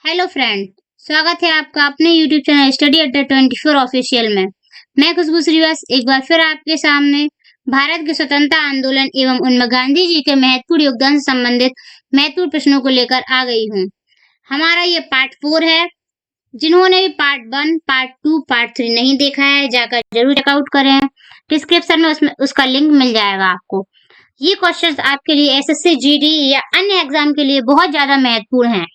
Hello friend, स्वागत है आपका अपने यूट्यूब चैनल स्टडी अड्डा 24 ऑफिशियल में। मैं खुशबू श्रीवास एक बार फिर आपके सामने भारत के स्वतंत्रता आंदोलन एवं उनमें गांधी जी के महत्वपूर्ण योगदान से संबंधित महत्वपूर्ण प्रश्नों को लेकर आ गई हूँ। हमारा ये पार्ट 4 है। जिन्होंने भी पार्ट 1, पार्ट 2, पार्ट 3 नहीं देखा है, जाकर जरूर चेकआउट करें। डिस्क्रिप्शन में उसका लिंक मिल जाएगा आपको। ये क्वेश्चंस आपके लिए एसएससी, जीडी या अन्य एग्जाम के लिए बहुत ज्यादा महत्वपूर्ण है,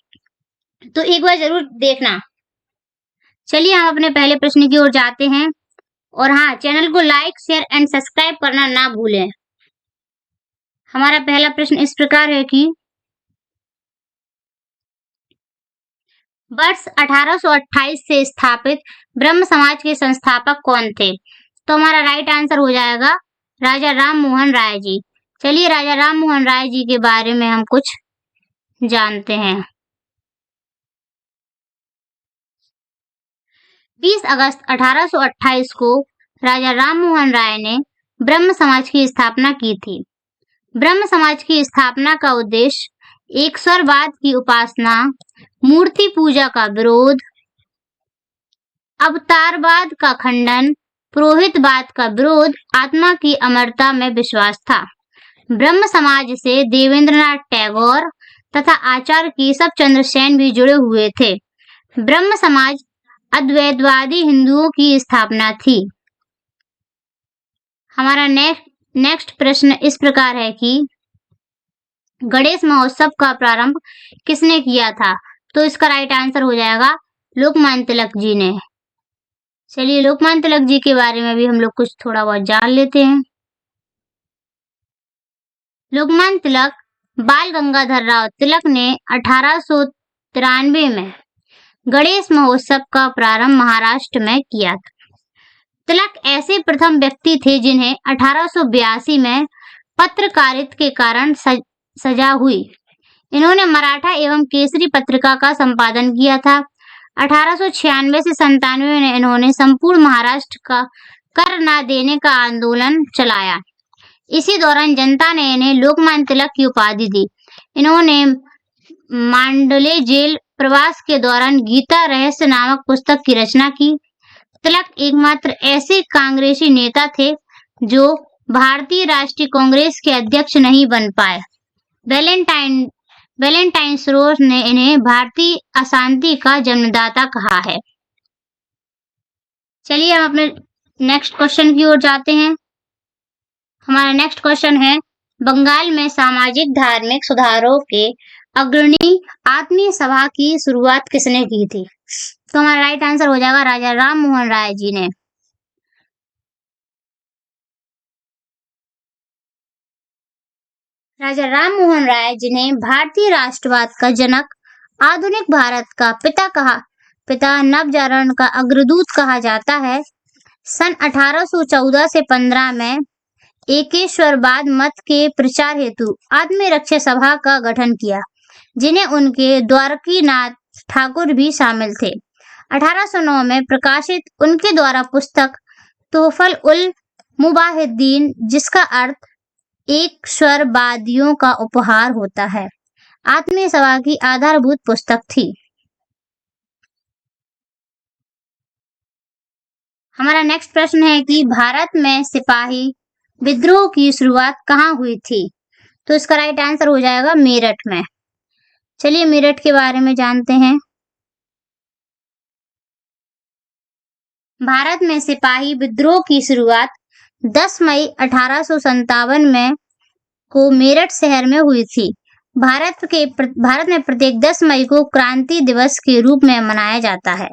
तो एक बार जरूर देखना। चलिए हम अपने पहले प्रश्न की ओर जाते हैं। और हाँ, चैनल को लाइक, शेयर एंड सब्सक्राइब करना ना भूलें। हमारा पहला प्रश्न इस प्रकार है कि वर्ष 1828 से स्थापित ब्रह्म समाज के संस्थापक कौन थे? तो हमारा राइट आंसर हो जाएगा राजा राम मोहन राय जी। चलिए राजा राम मोहन राय जी के बारे में हम कुछ जानते हैं। 20 अगस्त 1828 को राजा राम मोहन राय ने ब्रह्म समाज की स्थापना की थी। ब्रह्म समाज की स्थापना का उद्देश्य ईश्वरवाद की उपासना, मूर्ति पूजा का विरोध, अवतारवाद का खंडन, पुरोहितवाद का विरोध, आत्मा की अमरता में विश्वास था। ब्रह्म समाज से देवेंद्रनाथ टैगोर तथा आचार्य केशव चंद्र सेन भी जुड़े हुए थे। ब्रह्म समाज अद्वैतवादी हिंदुओं की स्थापना थी। हमारा नेक्स्ट प्रश्न इस प्रकार है कि गणेश महोत्सव का प्रारंभ किसने किया था? तो इसका राइट आंसर हो जाएगा लोकमान्य तिलक जी ने। चलिए लोकमान्य तिलक जी के बारे में भी हम लोग कुछ थोड़ा बहुत जान लेते हैं। लोकमान्य तिलक बाल गंगाधर राव तिलक ने 1893 में गणेश महोत्सव का प्रारंभ महाराष्ट्र में किया था। तिलक ऐसे प्रथम व्यक्ति थे जिन्हें 1882 में पत्रकारिता के कारण सजा हुई। इन्होंने मराठा एवं केसरी पत्रिका का संपादन किया था। 1896 से 97 में इन्होंने संपूर्ण महाराष्ट्र का कर न देने का आंदोलन चलाया। इसी दौरान जनता ने इन्हें लोकमान्य तिलक की उपाधि दी। इन्होंने मांडले जेल प्रवास के दौरान गीता रहस्य नामक पुस्तक की रचना की। तिलक एकमात्र ऐसे कांग्रेसी नेता थे जो भारतीय राष्ट्रीय कांग्रेस के अध्यक्ष नहीं बन पाए। वैलेंटाइन रोज ने इन्हें भारतीय अशांति का जन्मदाता कहा है। चलिए हम अपने नेक्स्ट क्वेश्चन की ओर जाते हैं। हमारा नेक्स्ट क्वेश्चन है, बंगाल में सामाजिक धार्मिक सुधारों के अग्रणी आत्मीय सभा की शुरुआत किसने की थी? तो हमारा राइट आंसर हो जाएगा राजा राम मोहन राय जी ने। राजा राम मोहन राय जिन्हें भारतीय राष्ट्रवाद का जनक, आधुनिक भारत का पिता नवजागरण का अग्रदूत कहा जाता है, सन 1814 से 15 में एकेश्वरवाद मत के प्रचार हेतु आत्मरक्षा सभा का गठन किया, जिन्हें उनके द्वारकीनाथ ठाकुर भी शामिल थे। 1809 में प्रकाशित उनके द्वारा पुस्तक तोहफल उल मुबाहिद्दीन, जिसका अर्थ ईश्वरवादियों का उपहार होता है, आत्मीय सभा की आधारभूत पुस्तक थी। हमारा नेक्स्ट प्रश्न है कि भारत में सिपाही विद्रोह की शुरुआत कहाँ हुई थी? तो इसका राइट आंसर हो जाएगा मेरठ में। चलिए मेरठ के बारे में जानते हैं। भारत में सिपाही विद्रोह की शुरुआत 10 मई 1857 में को मेरठ शहर में हुई थी। भारत में प्रत्येक 10 मई को क्रांति दिवस के रूप में मनाया जाता है।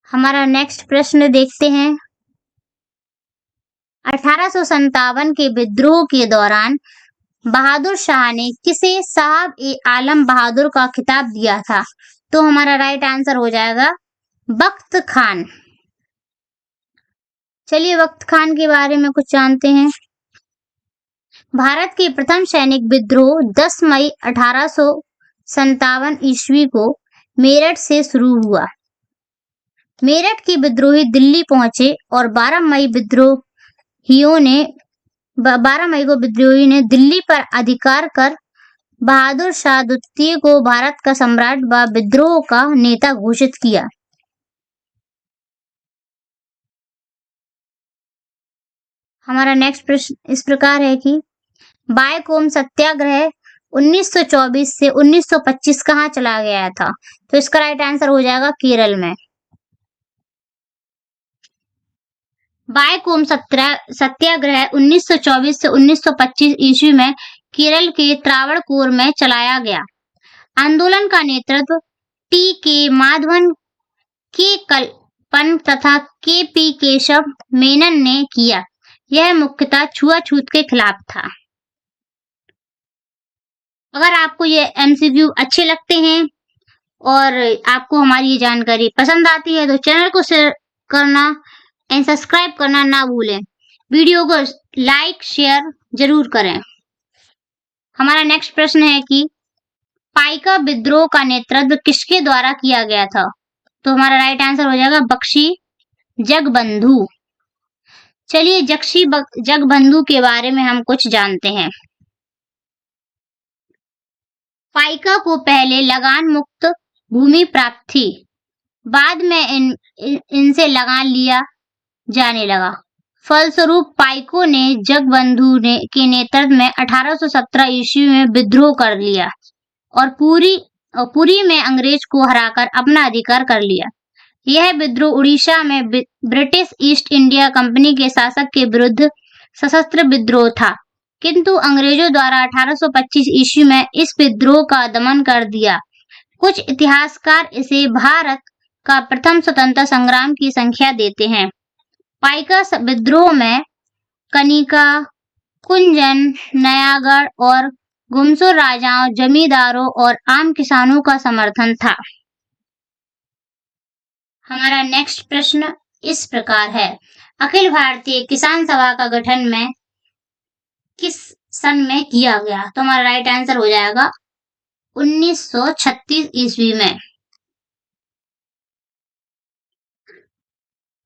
हमारा नेक्स्ट प्रश्न देखते हैं। 1857 के विद्रोह के दौरान बहादुर शाह ने किसे साहब-ए-आलम बहादुर का खिताब दिया था? तो हमारा राइट आंसर हो जाएगा बख्त खान। चलिए बख्त खान के बारे में कुछ जानते हैं। भारत के प्रथम सैनिक विद्रोह 10 मई 1857 ईस्वी को मेरठ से शुरू हुआ। मेरठ के विद्रोही दिल्ली पहुंचे और 12 मई को विद्रोही ने दिल्ली पर अधिकार कर बहादुर शाह द्वितीय को भारत का सम्राट व विद्रोह का नेता घोषित किया? हमारा नेक्स्ट प्रश्न इस प्रकार है कि बायकोम सत्याग्रह 1924 से 1925 कहाँ चला गया था? तो इसका राइट आंसर हो जाएगा केरल में। बायकोम सत्याग्रह 1924 से 1925 ईस्वी में केरल के त्रावणकोर में चलाया गया। आंदोलन का नेतृत्व टी के माधवन, के कल्पन तथा के पी केशव मेनन ने किया। यह मुख्यतः छुआछूत के खिलाफ था। अगर आपको ये एमसीक्यू अच्छे लगते हैं और आपको हमारी ये जानकारी पसंद आती है तो चैनल को शेयर करना एंड सब्सक्राइब करना ना भूलें। वीडियो को लाइक शेयर जरूर करें। हमारा नेक्स्ट प्रश्न है कि पाइका विद्रोह का नेतृत्व किसके द्वारा किया गया था? तो हमारा राइट आंसर हो जाएगा बख्शी जगबंधु। चलिए जगबंधु के बारे में हम कुछ जानते हैं। पाइका को पहले लगान मुक्त भूमि प्राप्त थी, बाद में इनसे लगान लिया जाने लगा। फलस्वरूप पाइकों ने जगबंधु के नेतृत्व में 1817 ईस्वी में विद्रोह कर लिया और पुरी में अंग्रेज को हराकर अपना अधिकार कर लिया। यह विद्रोह उड़ीसा में ब्रिटिश ईस्ट इंडिया कंपनी के शासक के विरुद्ध सशस्त्र विद्रोह था, किंतु अंग्रेजों द्वारा 1825 ईस्वी में इस विद्रोह का दमन कर दिया। कुछ इतिहासकार इसे भारत का प्रथम स्वतंत्रता संग्राम की संख्या देते हैं। पाइका विद्रोह में कनिका, कुंजन, नयागढ़ और गुमसुर राजाओं, जमींदारों और आम किसानों का समर्थन था। हमारा नेक्स्ट प्रश्न इस प्रकार है, अखिल भारतीय किसान सभा का गठन में किस सन में किया गया? तो हमारा राइट आंसर हो जाएगा 1936 ईस्वी में।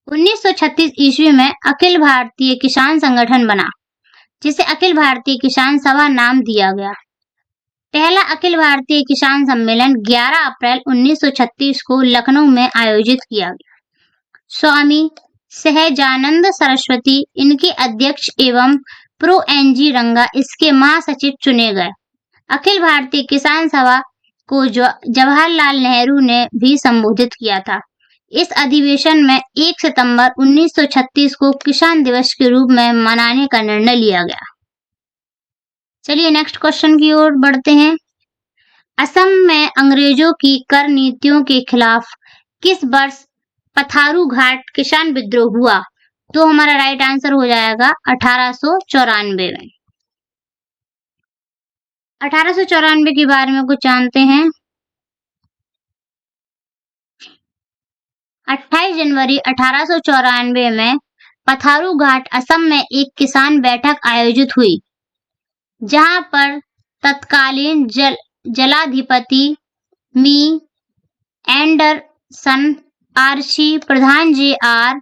1936 ईस्वी में अखिल भारतीय किसान संगठन बना, जिसे अखिल भारतीय किसान सभा नाम दिया गया। पहला अखिल भारतीय किसान सम्मेलन 11 अप्रैल 1936 को लखनऊ में आयोजित किया गया। स्वामी सहजानंद सरस्वती इनके अध्यक्ष एवं प्रो एनजी रंगा इसके महासचिव चुने गए। अखिल भारतीय किसान सभा को जवाहरलाल नेहरू ने भी संबोधित किया था। इस अधिवेशन में 1 सितंबर 1936 को किसान दिवस के रूप में मनाने का निर्णय लिया गया। चलिए नेक्स्ट क्वेश्चन की ओर बढ़ते हैं। असम में अंग्रेजों की कर नीतियों के खिलाफ किस वर्ष पथारू घाट किसान विद्रोह हुआ? तो हमारा राइट आंसर हो जाएगा 1894 में। 1894 के बारे में कुछ जानते हैं। 28 जनवरी 1894 में पथारू घाट असम में एक किसान बैठक आयोजित हुई, जहां पर तत्कालीन जलाधिपति मी एंडरसन, आर्ची प्रधान जे.आर.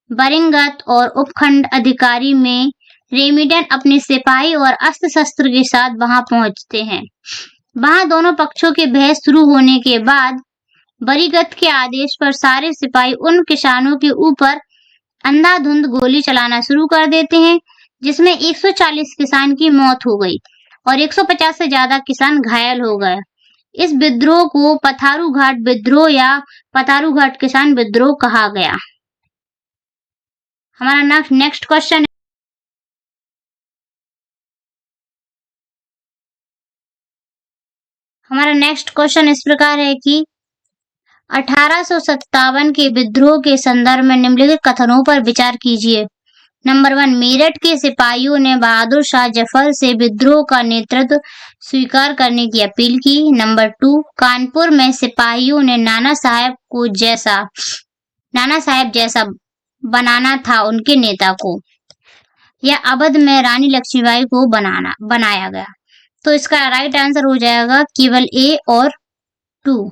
बरिंगत और उपखंड अधिकारी में रेमिडन अपने सिपाही और अस्त्र शस्त्र के साथ वहां पहुंचते हैं। वहां दोनों पक्षों के बहस शुरू होने के बाद बरिंगत के आदेश पर सारे सिपाही उन किसानों के ऊपर अंधाधुंध गोली चलाना शुरू कर देते हैं, जिसमें 140 किसान की मौत हो गई और 150 से ज्यादा किसान घायल हो गए। इस विद्रोह को पथारू घाट विद्रोह या पथारू घाट किसान विद्रोह कहा गया। हमारा नेक्स्ट क्वेश्चन इस प्रकार है कि 1857 के विद्रोह के संदर्भ में निम्नलिखित कथनों पर विचार कीजिए। नंबर 1, मेरठ के सिपाहियों ने बहादुर शाह जफर से विद्रोह का नेतृत्व स्वीकार करने की अपील की। नंबर 2, कानपुर में सिपाहियों ने नाना साहेब जैसा बनाना था उनके नेता को, या अवध में रानी लक्ष्मीबाई को बनाया गया। तो इसका राइट आंसर हो जाएगा केवल ए और 2।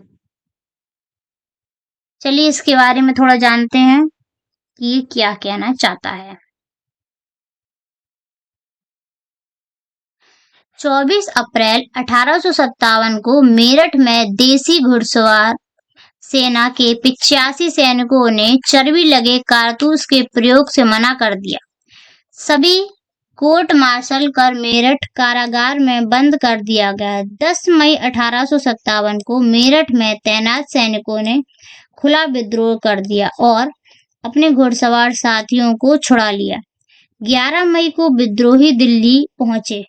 चलिए इसके बारे में थोड़ा जानते हैं कि ये क्या कहना चाहता है। 24 अप्रैल 1857 को मेरठ में देसी घुड़सवार सेना के 85 सैनिकों ने चर्बी लगे कारतूस के प्रयोग से मना कर दिया। सभी कोर्ट मार्शल कर मेरठ कारागार में बंद कर दिया गया। 10 मई 1857 को मेरठ में तैनात सैनिकों ने खुला विद्रोह कर दिया और अपने घुड़सवार साथियों को छुड़ा लिया। 11 मई को विद्रोही दिल्ली पहुंचे।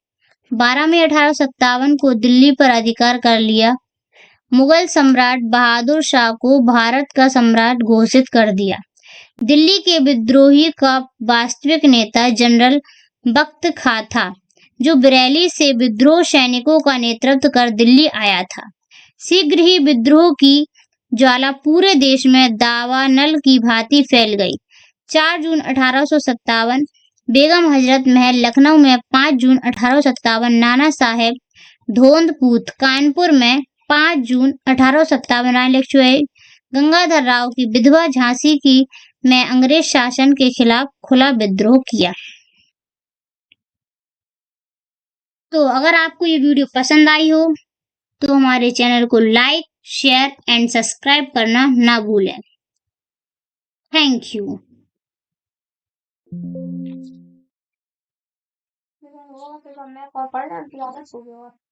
12 मई 1857 को दिल्ली पर अधिकार कर लिया। मुगल सम्राट बहादुर शाह को भारत का सम्राट घोषित कर दिया। दिल्ली के विद्रोही का वास्तविक नेता जनरल बख्त खां था, जो बरेली से विद्रोह सैनिकों का नेतृत्व कर दिल्ली आया था। शीघ्र ही विद्रोह की ज्वाला पूरे देश में दावानल की भांति फैल गई। 4 जून 1857 बेगम हजरत महल लखनऊ में, 5 जून 1857 नाना साहेब धोंदपूत कानपुर में, 5 जून 1857 रानी लक्ष्मीबाई गंगाधर राव की विधवा झांसी की में अंग्रेज शासन के खिलाफ खुला विद्रोह किया। तो अगर आपको ये वीडियो पसंद आई हो तो हमारे चैनल को लाइक, शेयर एंड सब्सक्राइब करना ना भूलें। Thank you. मैं